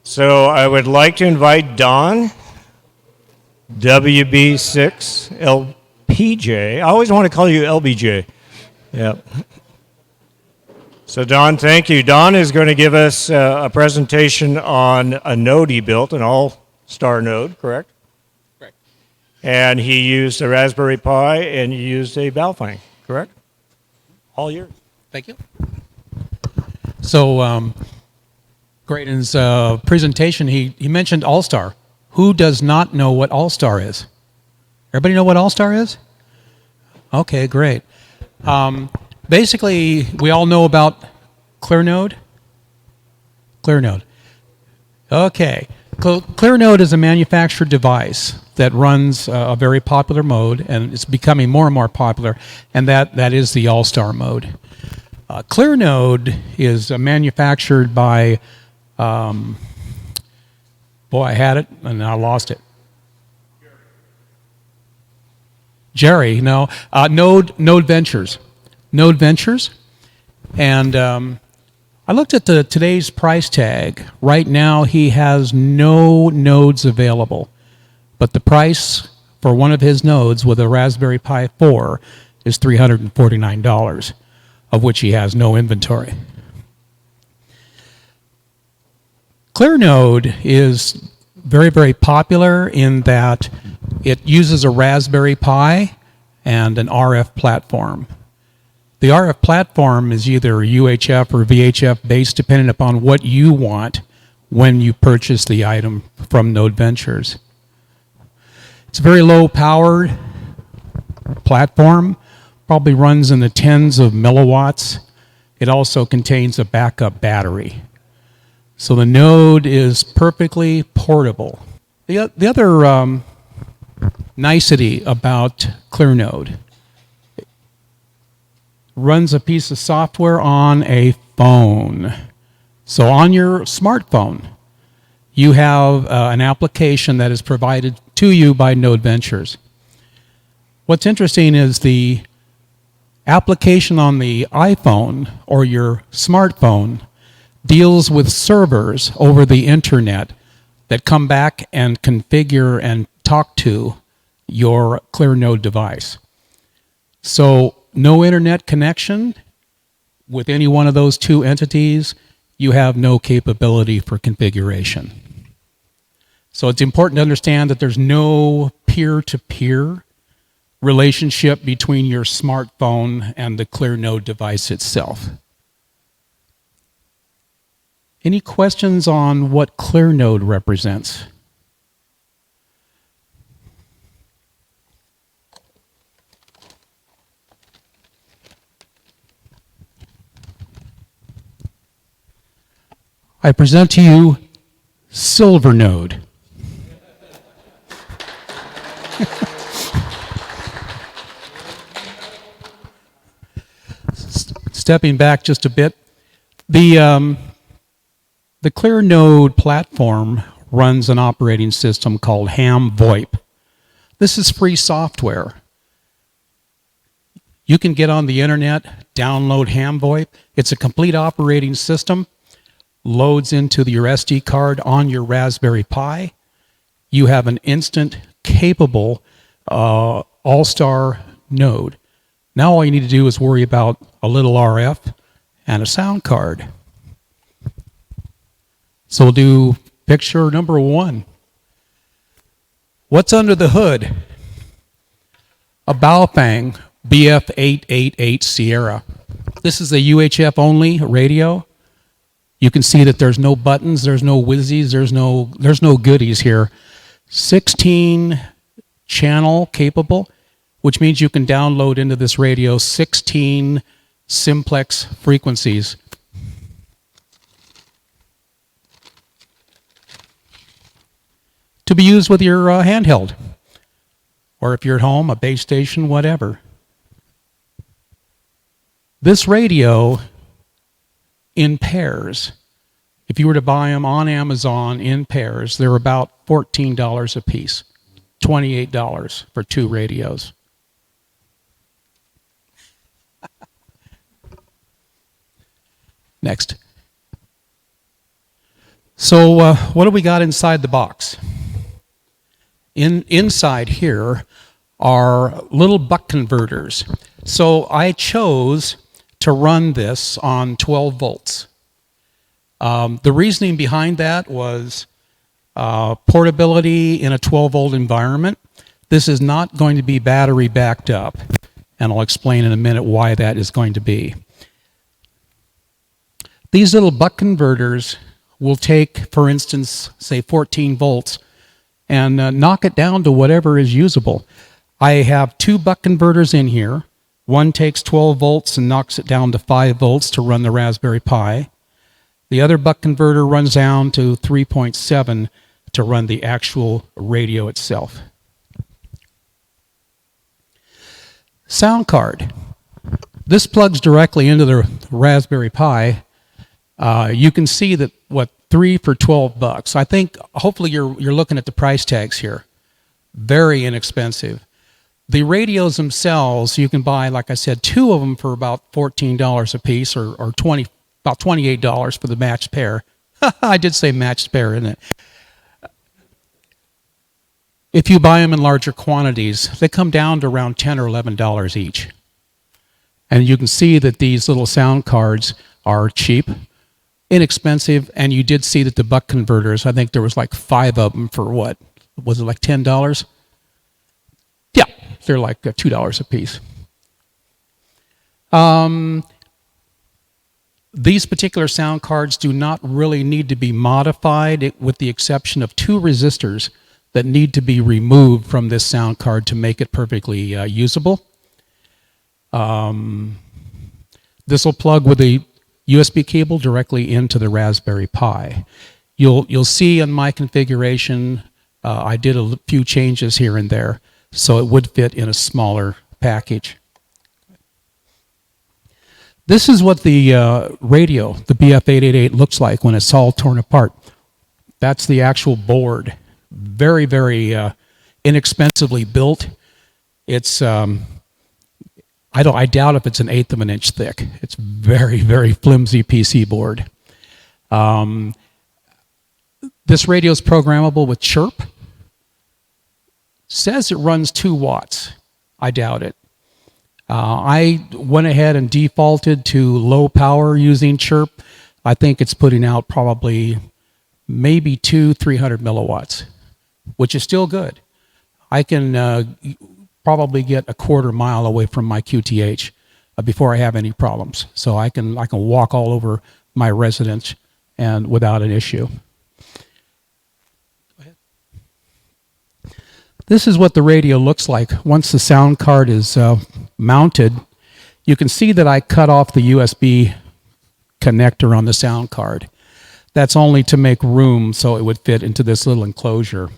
So I would like to invite Don, WB6LPJ. I always want to call you LBJ. Yep. So Don, thank you. Don is going to give us a presentation on a node he built, an AllStar Node, correct? Correct. And he used a Raspberry Pi and you used a Baofeng, correct? All yours. Thank you. So, Graydon's presentation, he mentioned AllStar. Who does not know what AllStar is? Everybody know what AllStar is? Okay, great. Basically, we all know about ClearNode. ClearNode. Okay. ClearNode is a manufactured device that runs a very popular mode, and it's becoming more and more popular, and that is the AllStar mode. ClearNode is manufactured by, boy, I had it and I lost it. Jerry, no, Node Ventures. Node Ventures, and I looked at today's price tag. Right now, he has no nodes available, but the price for one of his nodes with a Raspberry Pi 4 is $349, of which he has no inventory. ClearNode is very, very popular in that it uses a Raspberry Pi and an RF platform. The RF platform is either UHF or VHF based depending upon what you want when you purchase the item from Node Ventures. It's a very low powered platform, probably runs in the tens of milliwatts. It also contains a backup battery. So the node is perfectly portable. The other nicety about ClearNode, runs a piece of software on a phone. So on your smartphone, you have an application that is provided to you by Node Ventures. What's interesting is the application on the iPhone or your smartphone deals with servers over the internet that come back and configure and talk to your ClearNode device. So no internet connection with any one of those two entities, you have no capability for configuration. So it's important to understand that there's no peer-to-peer relationship between your smartphone and the ClearNode device itself. Any questions on what ClearNode represents? I present to you SilverNode. Stepping back just a bit, the ClearNode platform runs an operating system called Ham VoIP. This is free software. You can get on the internet, download Ham VoIP. It's a complete operating system. Loads into your SD card on your Raspberry Pi. You have an instant capable AllStar node. Now all you need to do is worry about a little RF and a sound card. So we'll do picture number 1. What's under the hood? A Baofeng BF888 Sierra. This is a UHF only radio. You can see that there's no buttons, there's no whizzies, there's no goodies here. 16 channel capable, which means you can download into this radio 16 simplex frequencies. To be used with your handheld, or if you're at home, a base station, whatever. This radio in pairs, if you were to buy them on Amazon in pairs, they're about $14 a piece, $28 for 2 radios. Next. So what do we got inside the box? Inside here are little buck converters. So I chose to run this on 12 volts. The reasoning behind that was portability in a 12-volt environment. This is not going to be battery backed up, and I'll explain in a minute why that is going to be. These little buck converters will take, for instance, say 14 volts and knock it down to whatever is usable. I have 2 buck converters in here. One takes 12 volts and knocks it down to 5 volts to run the Raspberry Pi. The other buck converter runs down to 3.7 to run the actual radio itself. Sound card. This plugs directly into the Raspberry Pi. You can see that, 3 for 12 bucks. I think hopefully you're looking at the price tags here. Very inexpensive. The radios themselves, you can buy, like I said, 2 of them for about $14 a piece, or about $28 for the matched pair. I did say matched pair, isn't it? If you buy them in larger quantities, they come down to around $10 or $11 each. And you can see that these little sound cards are cheap, inexpensive, and you did see that the buck converters, I think there was like 5 of them for what? Was it like $10? Yeah, they're like $2 a piece. These particular sound cards do not really need to be modified, with the exception of 2 resistors that need to be removed from this sound card to make it perfectly usable. This will plug with a USB cable directly into the Raspberry Pi. You'll see in my configuration, I did a few changes here and there, so it would fit in a smaller package. This is what the radio, the BF888, looks like when it's all torn apart. That's the actual board. Very, very inexpensively built. It's I doubt if it's 1/8 of an inch thick. It's very, very flimsy PC board. This radio is programmable with chirp. Says it runs 2 watts. I doubt it. I went ahead and defaulted to low power using chirp. I think it's putting out probably maybe 300 milliwatts, which is still good. I can probably get a quarter mile away from my QTH before I have any problems. So I can walk all over my residence and without an issue. Go ahead. This is what the radio looks like once the sound card is mounted. You can see that I cut off the USB connector on the sound card. That's only to make room so it would fit into this little enclosure.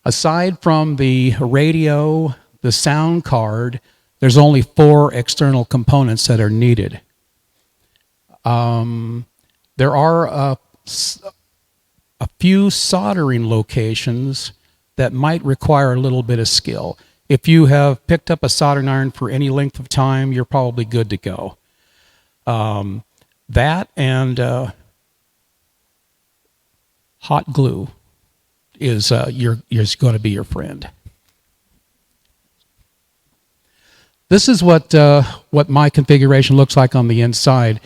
Aside from the radio, the sound card, there's only 4 external components that are needed. There are a few soldering locations that might require a little bit of skill. If you have picked up a soldering iron for any length of time, you're probably good to go. That and hot glue is going to be your friend. This is what my configuration looks like on the inside.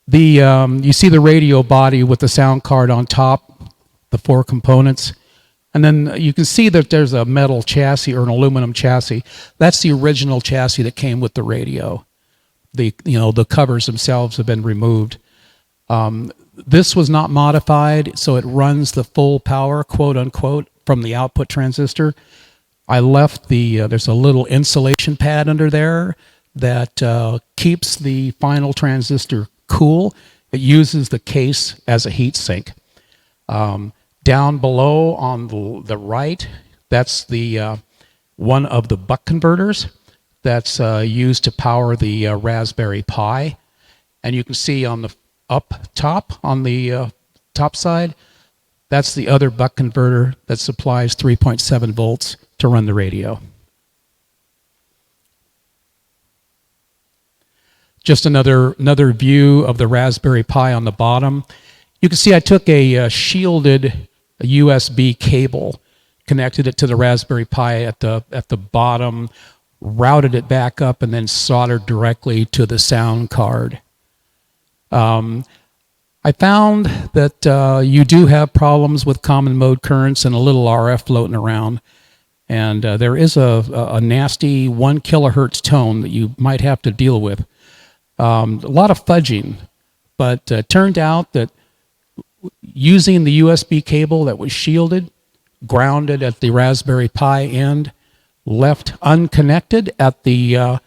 You see the radio body with the sound card on top, the 4 components, and then you can see that there's a metal chassis or an aluminum chassis. That's the original chassis that came with the radio. The covers themselves have been removed. This was not modified, so it runs the full power, quote unquote, from the output transistor. I left there's a little insulation pad under there that keeps the final transistor cool. It uses the case as a heat sink. Down below on the right, that's the one of the buck converters that's used to power the Raspberry Pi. And you can see on the up top, on the top side, that's the other buck converter that supplies 3.7 volts to run the radio. Just another view of the Raspberry Pi on the bottom. You can see I took a shielded USB cable, connected it to the Raspberry Pi at the bottom, routed it back up, and then soldered directly to the sound card. I found that you do have problems with common mode currents and a little RF floating around. And there is a nasty 1 kilohertz tone that you might have to deal with. A lot of fudging, but turned out that using the USB cable that was shielded, grounded at the Raspberry Pi end, left unconnected at the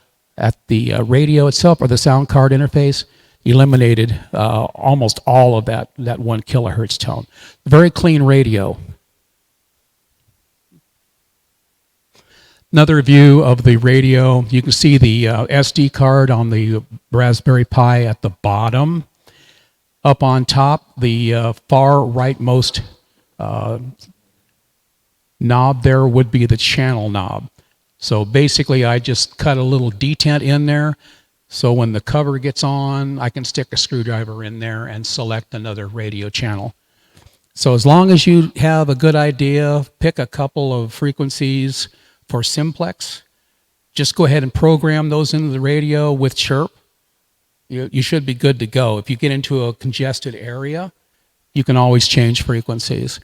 radio itself or the sound card interface, eliminated almost all of that 1 kilohertz tone. Very clean radio. Another view of the radio. You can see the SD card on the Raspberry Pi at the bottom. Up on top, the far rightmost knob there would be the channel knob. So basically, I just cut a little detent in there. So when the cover gets on, I can stick a screwdriver in there and select another radio channel. So as long as you have a good idea, pick a couple of frequencies for simplex, just go ahead and program those into the radio with chirp. You should be good to go. If you get into a congested area, you can always change frequencies.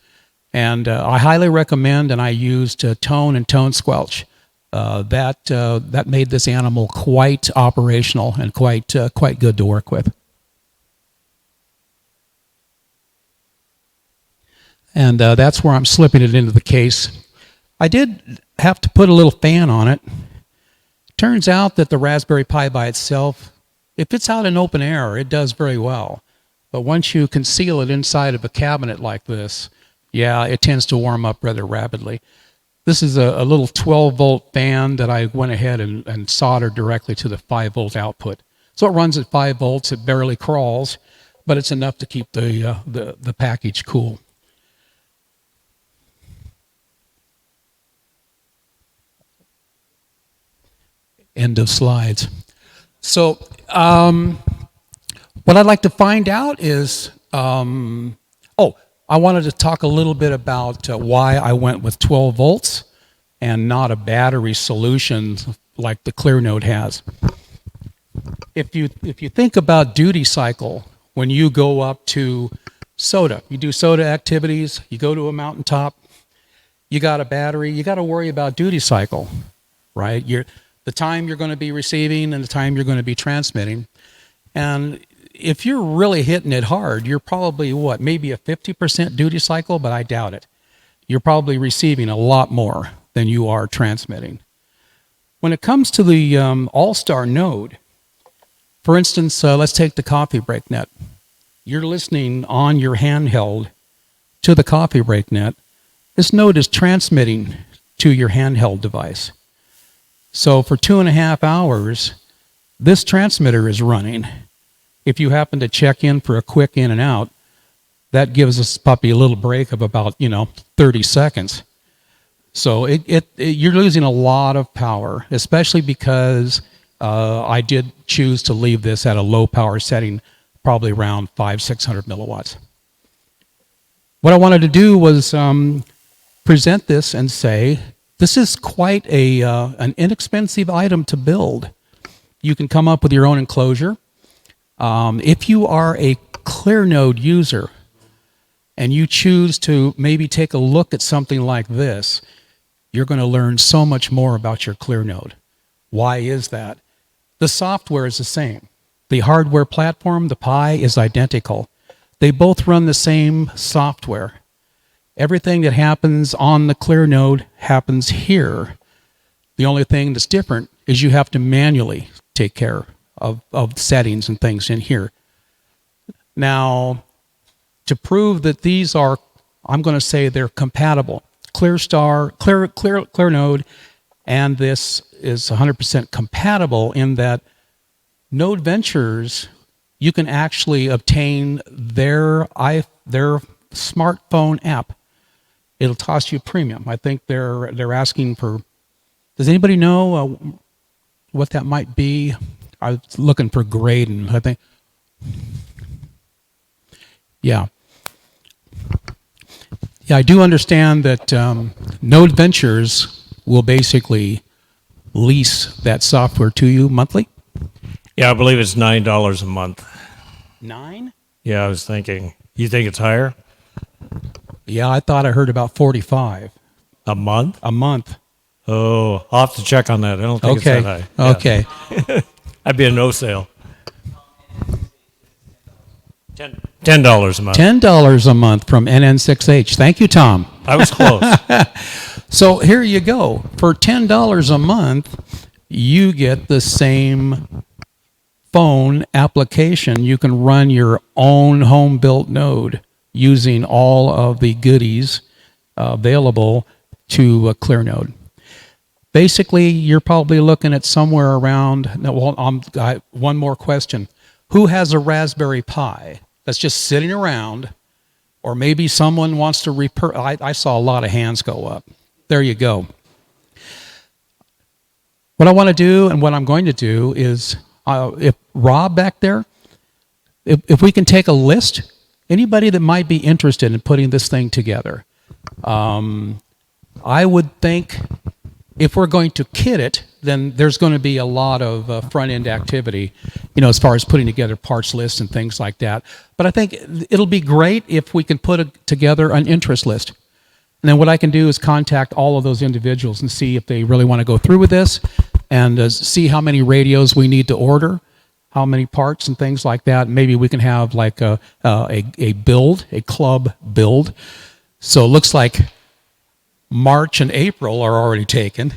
And I highly recommend, and I used tone and tone squelch. That made this animal quite operational and quite good to work with. And that's where I'm slipping it into the case. I did have to put a little fan on it. Turns out that the Raspberry Pi by itself, if it's out in open air, it does very well. But once you conceal it inside of a cabinet like this, yeah, it tends to warm up rather rapidly. This is a little 12-volt fan that I went ahead and soldered directly to the 5-volt output. So it runs at 5 volts. It barely crawls, but it's enough to keep the package cool. End of slides. So what I'd like to find out is, I wanted to talk a little bit about why I went with 12 volts and not a battery solution like the ClearNode has. If you think about duty cycle, when you go up to SOTA, you do SOTA activities, you go to a mountaintop, you got a battery, you got to worry about duty cycle, right? The time you're going to be receiving and the time you're going to be transmitting. And if you're really hitting it hard, you're probably, maybe a 50% duty cycle, but I doubt it. You're probably receiving a lot more than you are transmitting. When it comes to the AllStar Node, for instance, let's take the coffee break net. You're listening on your handheld to the coffee break net. This node is transmitting to your handheld device. So for 2.5 hours, this transmitter is running. If you happen to check in for a quick in and out, that gives this puppy a little break of about 30 seconds. So you're losing a lot of power, especially because I did choose to leave this at a low power setting, probably around 500-600 milliwatts. What I wanted to do was present this and say, this is quite an inexpensive item to build. You can come up with your own enclosure. If you are a ClearNode user and you choose to maybe take a look at something like this, you're going to learn so much more about your ClearNode. Why is that? The software is the same. The hardware platform, the Pi, is identical. They both run the same software. Everything that happens on the ClearNode happens here. The only thing that's different is you have to manually take care of settings and things in here. Now, to prove that these are, I'm going to say they're compatible. ClearNode and this is 100% compatible in that Node Ventures, you can actually obtain their smartphone app. It'll cost you a premium. I think they're asking for, does anybody know what that might be? I was looking for Graydon, I think. Yeah. Yeah, I do understand that Node Ventures will basically lease that software to you monthly. Yeah, I believe it's $9 a month. 9? Yeah, I was thinking. You think it's higher? Yeah, I thought I heard about 45 A month? a month. Oh, I'll have to check on that. I don't think Okay. it's that high. Yeah. Okay. I'd be a no sale. $10 a month. $10 a month from NN6H. Thank you, Tom. I was close. So here you go. For $10 a month, you get the same phone application. You can run your own home-built node using all of the goodies available to ClearNode. Basically, you're probably looking at somewhere around, one more question. Who has a Raspberry Pi that's just sitting around, or maybe someone wants to I saw a lot of hands go up. There you go. What I want to do and what I'm going to do is, if Rob back there, if we can take a list, anybody that might be interested in putting this thing together, I would think if we're going to kit it, then there's going to be a lot of front-end activity, as far as putting together parts lists and things like that. But I think it'll be great if we can put together an interest list. And then what I can do is contact all of those individuals and see if they really want to go through with this, and see how many radios we need to order, how many parts and things like that. Maybe we can have like a build, a club build. So it looks like March and April are already taken.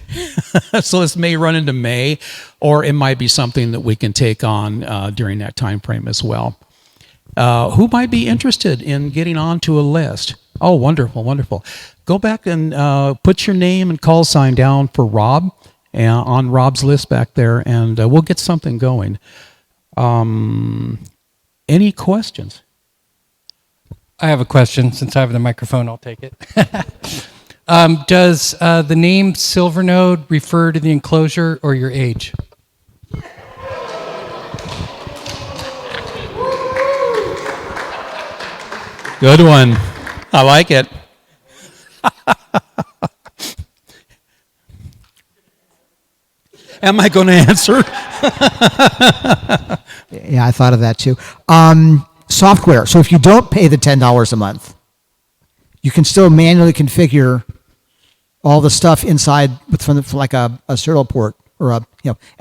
So this may run into May, or it might be something that we can take on during that time frame as well. Who might be interested in getting onto a list? Oh, wonderful, wonderful. Go back and put your name and call sign down for Rob on Rob's list back there, and we'll get something going. Any questions? I have a question. Since I have the microphone, I'll take it. Does the name SilverNode refer to the enclosure or your age? Good one. I like it. Am I going to answer? Yeah, I thought of that too. Software. So if you don't pay the $10 a month, you can still manually configure all the stuff inside from like a serial port or a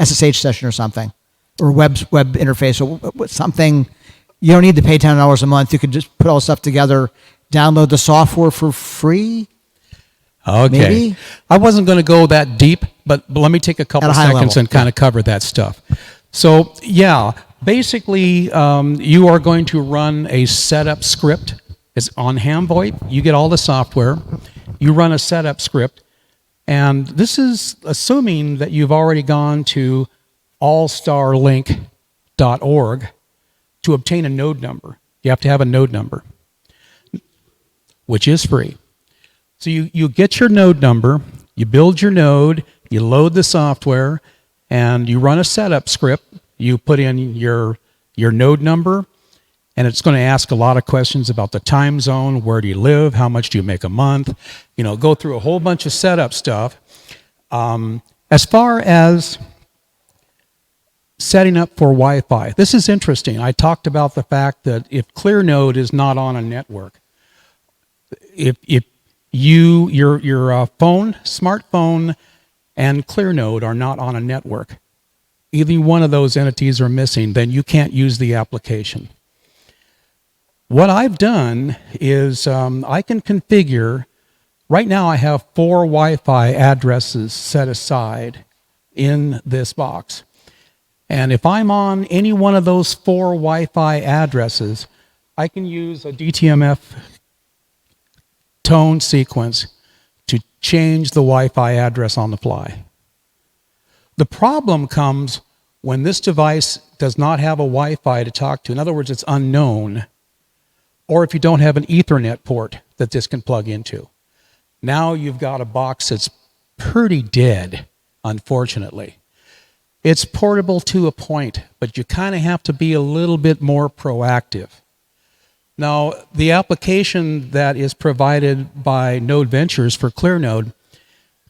SSH session or something, or web interface or something. You don't need to pay $10 a month. You could just put all the stuff together, download the software for free. Okay. Maybe? I wasn't going to go that deep, but let me take a couple At a high seconds level, and kind of cover that stuff. So, yeah, basically, you are going to run a setup script. It's on HamVoIP. You get all the software. You run a setup script. And this is assuming that you've already gone to allstarlink.org to obtain a node number. You have to have a node number, which is free. So you get your node number, you build your node, you load the software, and you run a setup script. You put in your node number, and it's going to ask a lot of questions about the time zone, where do you live, how much do you make a month, go through a whole bunch of setup stuff. As far as setting up for Wi-Fi, this is interesting. I talked about the fact that if ClearNode is not on a network, if your phone, smartphone, and ClearNode are not on a network, either one of those entities are missing, then you can't use the application. What I've done is I can configure, right now I have 4 Wi-Fi addresses set aside in this box. And if I'm on any one of those 4 Wi-Fi addresses, I can use a DTMF tone sequence to change the Wi-Fi address on the fly. The problem comes when this device does not have a Wi-Fi to talk to. In other words, it's unknown. Or if you don't have an Ethernet port that this can plug into. Now you've got a box that's pretty dead, unfortunately. It's portable to a point, but you kind of have to be a little bit more proactive. Now, the application that is provided by Node Ventures for ClearNode,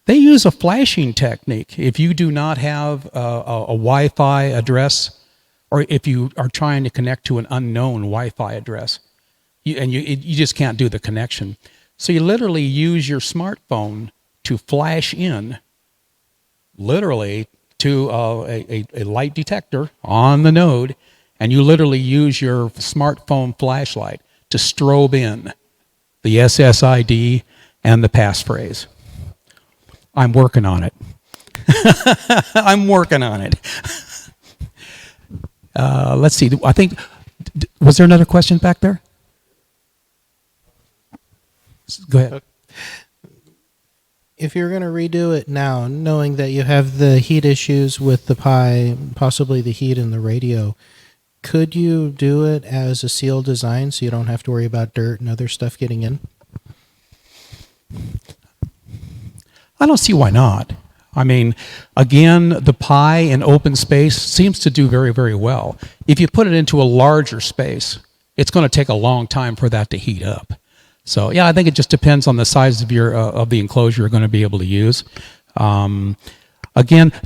they use a flashing technique. If you do not have a Wi-Fi address, or if you are trying to connect to an unknown Wi-Fi address, you just can't do the connection. So you literally use your smartphone to flash in, literally, to a light detector on the node, and you literally use your smartphone flashlight to strobe in the SSID and the passphrase. I'm working on it. I'm working on it. Let's see. I think, was there another question back there? Go ahead. If you're going to redo it now, knowing that you have the heat issues with the Pi, possibly the heat in the radio, could you do it as a sealed design so you don't have to worry about dirt and other stuff getting in? I don't see why not. I mean, again, the Pi in open space seems to do very, very well. If you put it into a larger space, it's going to take a long time for that to heat up. So, yeah, I think it just depends on the size of your of the enclosure you're going to be able to use. Again,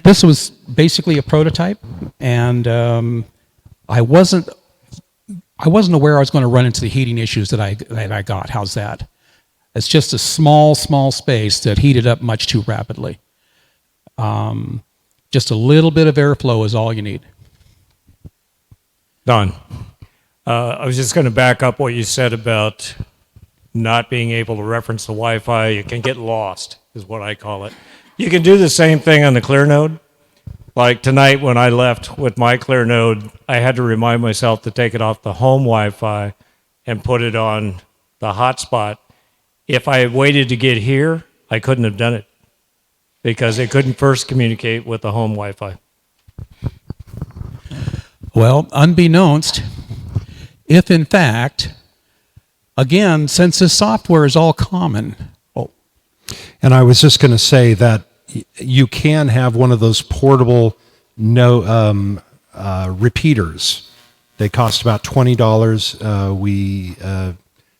this was basically a prototype, and I wasn't aware I was going to run into the heating issues that I got. How's that? It's just a small space that heated up much too rapidly. Just a little bit of airflow is all you need. Don, I was just going to back up what you said about not being able to reference the Wi-Fi. You can get lost, is what I call it. You can do the same thing on the ClearNode. Like tonight when I left with my ClearNode, I had to remind myself to take it off the home Wi-Fi and put it on the hotspot. If I had waited to get here, I couldn't have done it because it couldn't first communicate with the home Wi-Fi. Well, unbeknownst, if in fact, again, since this software is all common. And I was just going to say that you can have one of those portable repeaters. They cost about $20. We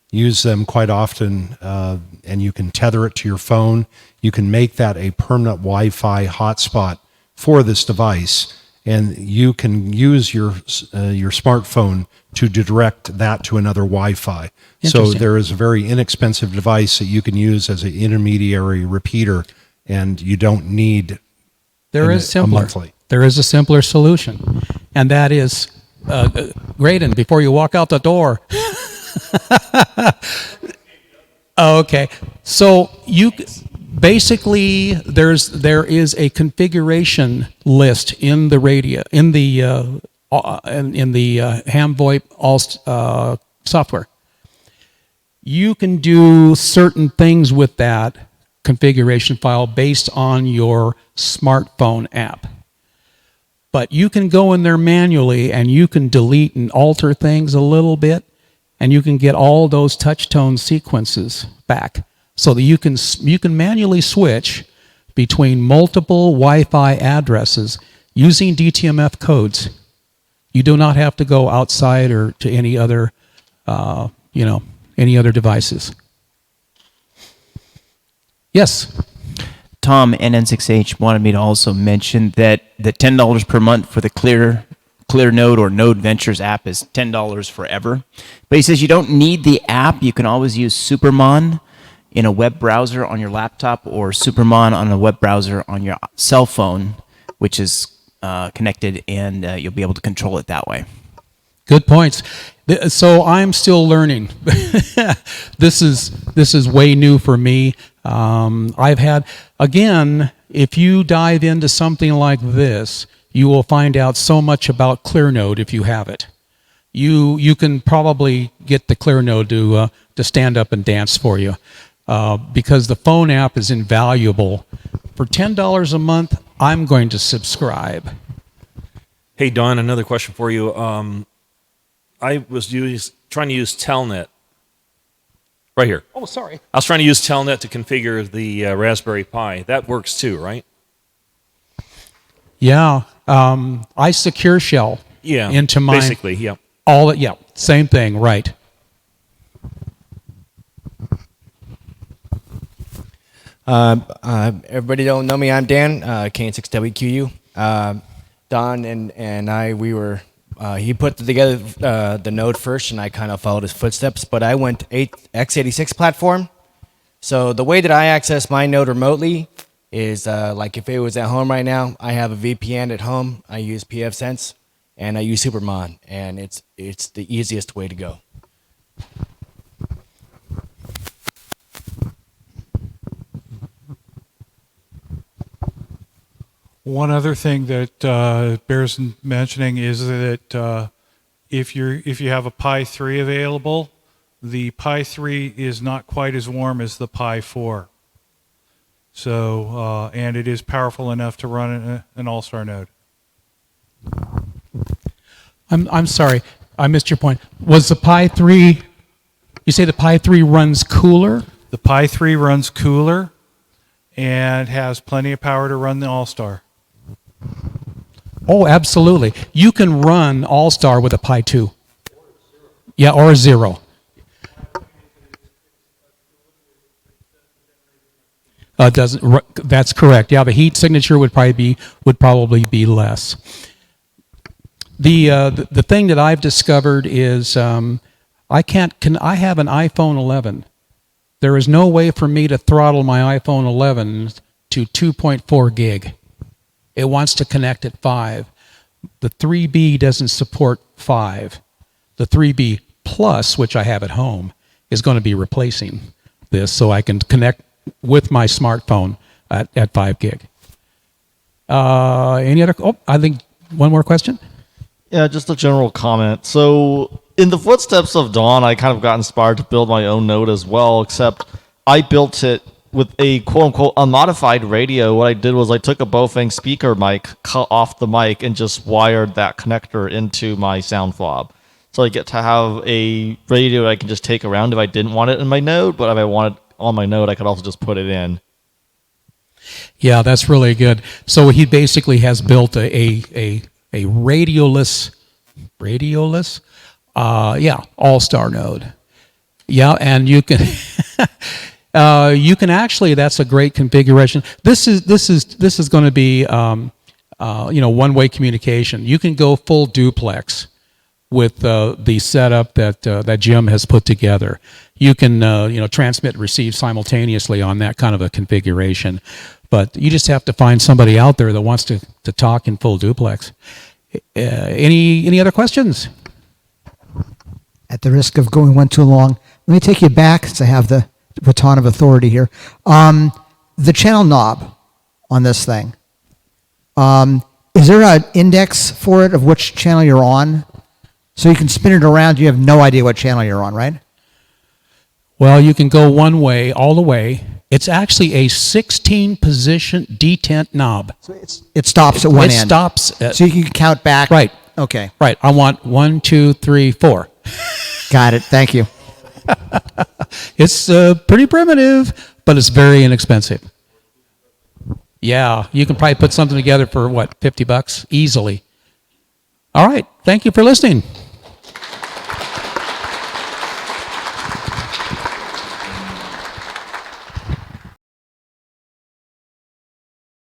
use them quite often, and you can tether it to your phone. You can make that a permanent Wi-Fi hotspot for this device, and you can use your smartphone to direct that to another Wi-Fi. So there is a very inexpensive device that you can use as an intermediary repeater, and you don't need a monthly. There is a simpler solution, and that is, Graydon, before you walk out the door. Okay, so you basically there is a configuration list in the radio in the ham VoIP software. You can do certain things with that configuration file based on your smartphone app. But you can go in there manually and you can delete and alter things a little bit, and you can get all those touch tone sequences back so that you can manually switch between multiple Wi-Fi addresses using DTMF codes. You do not have to go outside or to any other any other devices. Yes. Tom, NN6H, wanted me to also mention that the $10 per month for the ClearNode or Node Ventures app is $10 forever. But he says you don't need the app. You can always use Supermon in a web browser on your laptop or Supermon on a web browser on your cell phone, which is connected, and you'll be able to control it that way. Good points. So I'm still learning. This is way new for me. I've had, again, if you dive into something like this, you will find out so much about ClearNode if you have it. You can probably get the ClearNode to stand up and dance for you because the phone app is invaluable. For $10 a month, I'm going to subscribe. Hey, Don, another question for you. I was trying to use Telnet. Right here. Oh, sorry. I was trying to use Telnet to configure the Raspberry Pi. That works too, right? Yeah. I secure shell into my... Basically, yeah. Same thing, right. Everybody don't know me. I'm Dan, Kane6WQU. Don and I, we were. He put together the node first, and I kind of followed his footsteps. But I went x86 platform. So the way that I access my node remotely is like if it was at home right now, I have a VPN at home. I use pfSense, and I use Supermon, and it's the easiest way to go. One other thing that bears mentioning is that if you have a Pi 3 available, the Pi 3 is not quite as warm as the Pi 4. So, and it is powerful enough to run an AllStar node. I'm sorry, I missed your point. Was the Pi 3, you say the Pi 3 runs cooler? The Pi 3 runs cooler and has plenty of power to run the AllStar. Oh, absolutely. You can run AllStar with a Pi 2. Yeah, or a 0. That's correct. Yeah, the heat signature would probably be less. The thing that I've discovered is I have an iPhone 11. There is no way for me to throttle my iPhone 11 to 2.4 gig. It wants to connect at 5. The 3B doesn't support 5. The 3B Plus, which I have at home, is going to be replacing this, so I can connect with my smartphone at 5 gig. Any other? Oh, I think one more question. Yeah, just a general comment. So, in the footsteps of Dawn, I kind of got inspired to build my own node as well, except I built it with a quote-unquote unmodified radio. What I did was I took a Baofeng speaker mic, cut off the mic, and just wired that connector into my sound fob. So I get to have a radio that I can just take around if I didn't want it in my node, but if I want it on my node, I could also just put it in. Yeah, that's really good. So he basically has built a radioless, AllStar node. Yeah, and you can you can actually, that's a great configuration. This is going to be one-way communication. You can go full duplex with the setup that Jim has put together. You can transmit and receive simultaneously on that kind of a configuration, but you just have to find somebody out there that wants to talk in full duplex. Any other questions? At the risk of going one too long, let me take you back, since I have the baton of authority here. The channel knob on this thing, is there an index for it of which channel you're on? So you can spin it around, you have no idea what channel you're on, right? Well, you can go one way, all the way. It's actually a 16-position detent knob. So it stops at one end. It stops. So you can count back. Right. Okay. Right. I want 1, 2, 3, 4. Got it. Thank you. It's pretty primitive, but it's very inexpensive. Yeah, you can probably put something together for, what, $50 easily. All right. Thank you for listening.